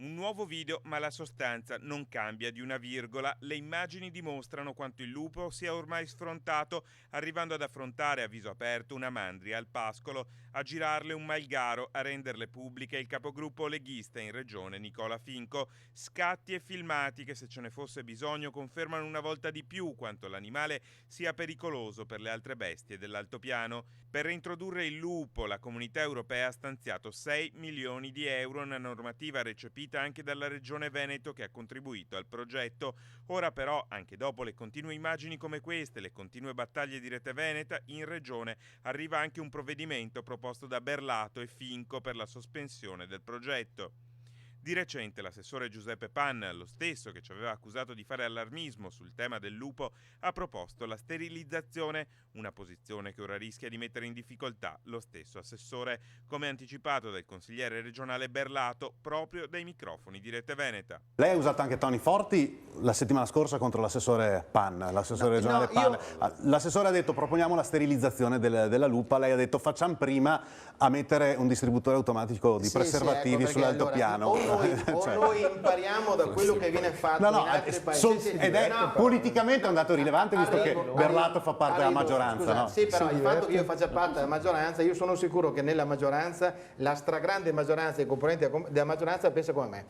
Un nuovo video, ma la sostanza non cambia di una virgola. Le immagini dimostrano quanto il lupo sia ormai sfrontato, arrivando ad affrontare a viso aperto una mandria al pascolo, a girarle un malgaro, a renderle pubbliche il capogruppo leghista in regione Nicola Finco. Scatti e filmati che, se ce ne fosse bisogno, confermano una volta di più quanto l'animale sia pericoloso per le altre bestie dell'altopiano. Per reintrodurre il lupo, la Comunità Europea ha stanziato 6 milioni di euro, una normativa recepita anche dalla Regione Veneto che ha contribuito al progetto. Ora però, anche dopo le continue immagini come queste, le continue battaglie di Rete Veneta, in Regione arriva anche un provvedimento proposto da Berlato e Finco per la sospensione del progetto. Di recente l'assessore Giuseppe Panna, lo stesso che ci aveva accusato di fare allarmismo sul tema del lupo, ha proposto la sterilizzazione, una posizione che ora rischia di mettere in difficoltà lo stesso assessore, come anticipato dal consigliere regionale Berlato proprio dai microfoni di Rete Veneta. Lei ha usato anche toni forti la settimana scorsa contro l'assessore Panna, l'assessore regionale Panna. L'assessore ha detto proponiamo la sterilizzazione della lupa, lei ha detto facciamo prima a mettere un distributore automatico di preservativi ecco, sull'altopiano. Allora, noi impariamo da quello che viene fatto in altri paesi. Ed è politicamente un dato rilevante visto che Berlato fa parte della maggioranza. Scusa, no? Sì, però il fatto che io faccia parte della maggioranza, io sono sicuro che nella maggioranza, la stragrande maggioranza dei componenti della maggioranza pensa come me.